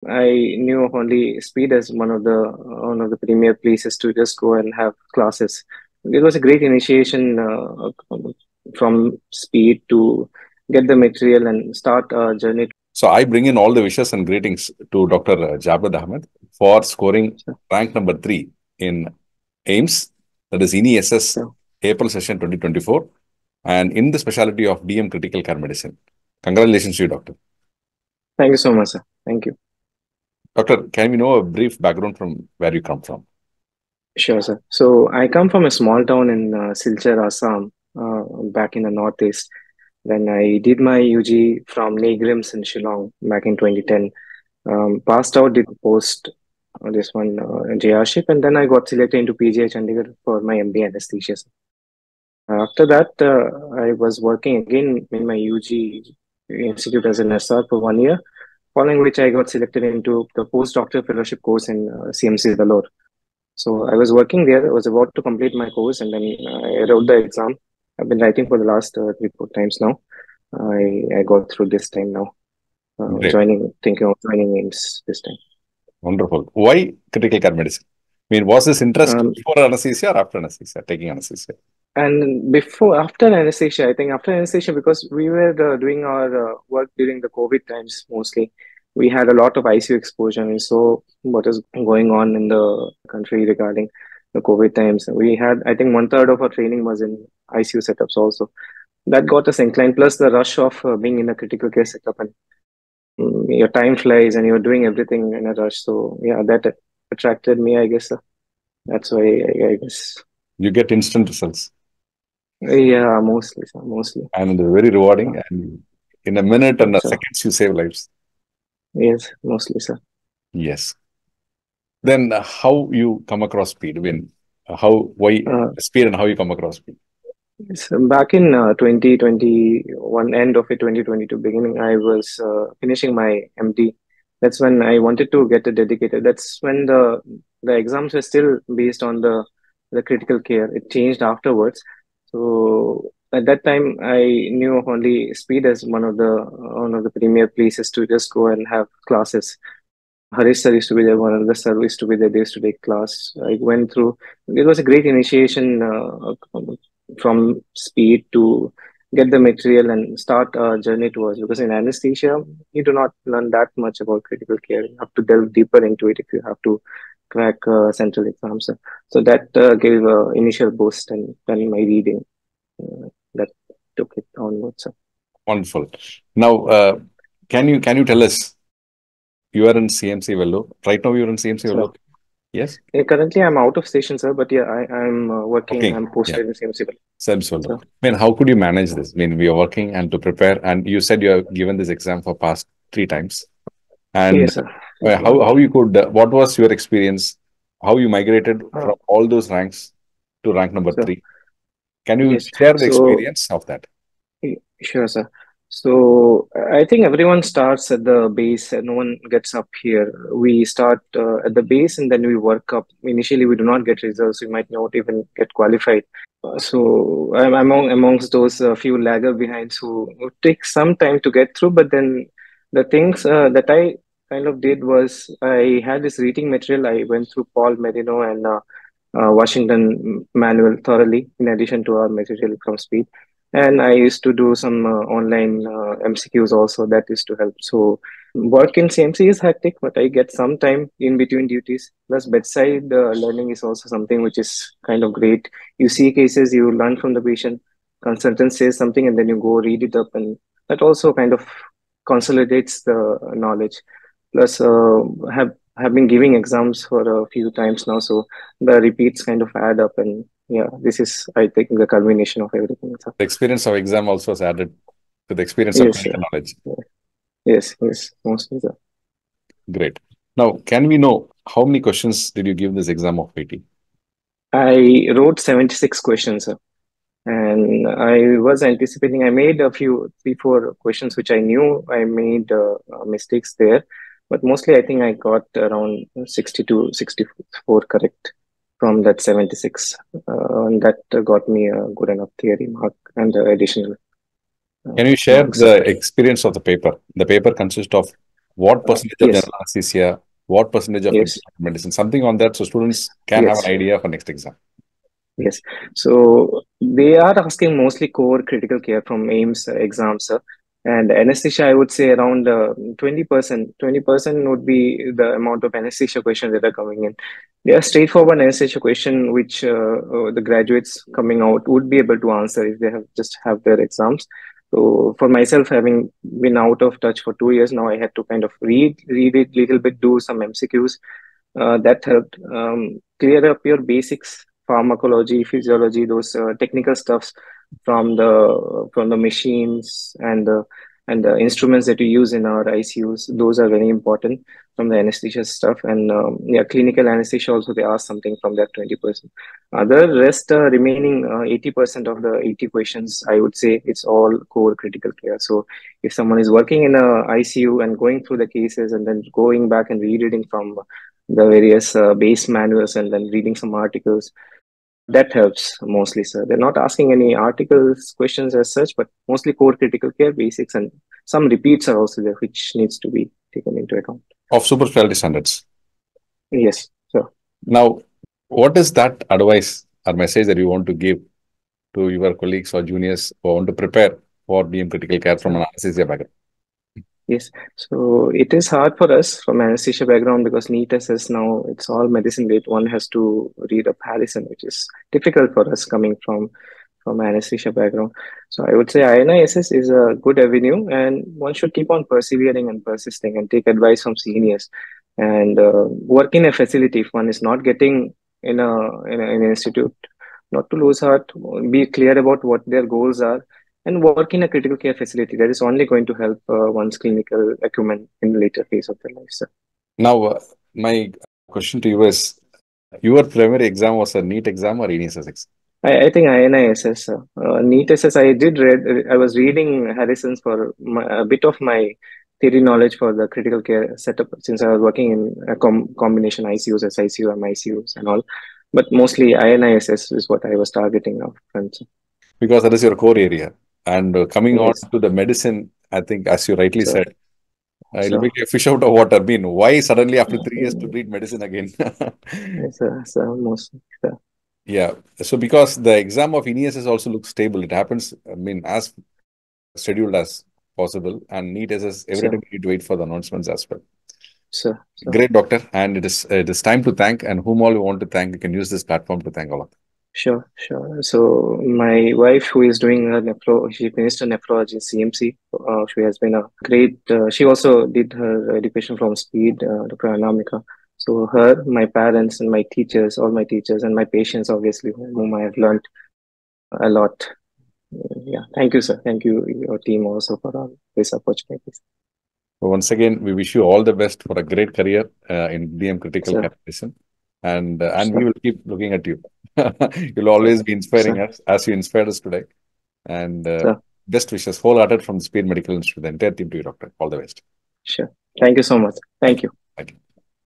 I knew of only Speed as one of the premier places to just go and have classes. It was a great initiation from Speed to get the material and start a journey. So I bring in all the wishes and greetings to Dr. Jabed Ahmed for scoring So, rank number 3 in AIMS, that is INISS so April session 2024, and in the specialty of DM Critical Care Medicine. Congratulations to you, Doctor. thank you so much, sir. Thank you. Doctor, can we know a brief background from where you come from? Sure, sir. So I come from a small town in Silchar, Assam, back in the northeast. Then I did my UG from Negrims in Shillong back in 2010. Passed out, did post this one JRship, and then I got selected into PGI Chandigarh for my MD anesthesia. After that, I was working again in my UG institute as an SR for 1 year, following which I got selected into the postdoctoral fellowship course in CMC Vellore. So I was working there. I was about to complete my course, and then I wrote the exam. I've been writing for the last 3-4 times now. I got through this time now. Great. Thinking of joining AIMS this time. Wonderful. Why critical care medicine? I mean, was this interest Um, before anesthesia or after anesthesia, taking anesthesia? and after anesthesia, I think after anesthesia, because we were doing our work during the COVID times mostly, we had a lot of ICU exposure. And so what is going on in the country regarding the COVID times? We had, I think, 1/3 of our training was in ICU setups also. That got us inclined, plus the rush of being in a critical care setup, and your time flies and you're doing everything in a rush. So yeah, that attracted me, I guess. That's why I guess. You get instant results. Yeah, mostly, sir, mostly. And very rewarding. And in a minute and a So seconds, you save lives. yes, mostly, sir. Yes. Then how you come across speed? I mean, why Uh, speed and how you come across speed? so back in 2021, end of it, 2022, beginning, I was finishing my MD. That's when I wanted to get a dedicated. That's when the exams were still based on the critical care. It changed afterwards. So at that time, I knew of only Speed as one of the premier places to just go and have classes. Harish sir used to be there, one of the sir used to be there. They used to take class. I went through. It was a great initiation from Speed to get the material and start a journey towards. Because in anesthesia, you do not learn that much about critical care. You have to delve deeper into it if you have to crack central exams. So that gave initial boost, and then my reading that took it onwards. Wonderful. Now, can you tell us, you are in CMC Vellore. Right now, you're in CMC Vellore. So Yes? currently, I'm out of station, sir. But yeah, I'm working. Okay. I'm Yeah. posted in CMC. Self Vellore. So I mean, how could you manage this? I mean, we are working and to prepare, and you said you have given this exam for past 3 times. And yes, sir. how you could, what was your experience? How you migrated Uh, from all those ranks to rank number so 3? Can you yes. share the So experience of that? sure, sir. So I think everyone starts at the base, and no one gets up here. We start at the base, and then we work up. Initially, we do not get results. We might not even get qualified. So I'm amongst those few lagger behinds who take some time to get through. But then the things that I kind of did was I had this reading material. I went through Paul Merino and Washington manual thoroughly, in addition to our material from Speed. And I used to do some online MCQs also, that used to help. So work in CMC is hectic, but I get some time in between duties. Plus bedside learning is also something which is kind of great. You see cases, you learn from the patient, consultant says something, and then you go read it up, and that also kind of consolidates the knowledge. Plus have been giving exams for a few times now, so the repeats kind of add up, and yeah, this is, I think, the culmination of everything. So, The experience of exam also is added to the experience of yes, sir. clinical knowledge. Yes, mostly, sir. Great. Now, can we know how many questions did you give this exam of 80? I wrote 76 questions, sir. And I was anticipating, I made a few, 3, 4 questions which I knew I made mistakes there. But mostly, I think I got around 62, 64 correct from that 76. And that got me a good enough theory mark and additional Can you share marks. the experience of the paper? The paper consists of what percentage of Yes, general anesthesia, what percentage of yes, internal medicine, something on that, so students can have yes. an idea for next exam. Yes. So they are asking mostly core critical care from AIMS exams, sir. And anesthesia, I would say around 20%. 20% would be the amount of anesthesia questions that are coming in. They are straightforward anesthesia question, which the graduates coming out would be able to answer if they have just have their exams. So for myself, having been out of touch for 2 years now, I had to kind of read it little bit, do some MCQs that helped clear up your basics, pharmacology, physiology, those technical stuffs from the machines and the instruments that we use in our ICUs. Those are very important from the anesthesia stuff. And yeah, clinical anesthesia also they ask something from that 20%. Other rest remaining 80% of the 80 questions, I would say it's all core critical care. So if someone is working in a ICU and going through the cases and then going back and rereading from the various base manuals and then reading some articles. That helps mostly, sir. They're not asking any articles questions as such, but mostly core critical care basics and some repeats are also there, which needs to be taken into account. Of super specialty standards. Yes, sir. Now, what is that advice or message that you want to give to your colleagues or juniors who want to prepare for DM critical care from Sir. an anesthesia background? Yes, so it is hard for us from anesthesia background because NEET now it's all medicine based. One has to read a Harrison, which is difficult for us coming from anesthesia background. So I would say INISS is a good avenue, and one should keep on persevering and persisting and take advice from seniors and work in a facility. If one is not getting in an institute, not to lose heart, be clear about what their goals are and work in a critical care facility. That is only going to help one's clinical acumen in the later phase of their life, sir. Now, my question to you is, your primary exam was a NEET exam or INISS exam? I think INISS, NEET SS, I was reading Harrison's for a bit of my theory knowledge for the critical care setup since I was working in a combination ICUs, SICU, MICUs and all. But mostly INISS is what I was targeting now, friends. Because that is your core area. And coming on Yes, to the medicine, I think, as you rightly sir. said, it'll So, make a fish out of water. I mean, why suddenly after 3 years to read medicine again? yes, sir, mostly, sir. Yeah. So because the exam of INISS also looks stable, it happens, I mean, as scheduled as possible. And NEET is every time So, you need to wait for the announcements as well. so. Great, doctor. And it is time to thank, and whom all you want to thank, you can use this platform to thank all of them. Sure, sure. So my wife, who is doing her she finished her nephrology in CMC. She has been a great. She also did her education from Speed, Dr. Anamika. So her, my parents, and my teachers, all my teachers, and my patients, obviously, whom I have learned a lot. Yeah, thank you, sir. Thank you, your team, also for all this opportunity. So once again, we wish you all the best for a great career in DM critical Sir, care medicine. And we sir, will keep looking at you. You'll sir, always be inspiring sir, us as you inspired us today. And sir. best wishes wholehearted from the Speed Medical Institute, the entire team to you, doctor. All the best. Sure. Thank you so much. Thank Thank you. you. Thank you.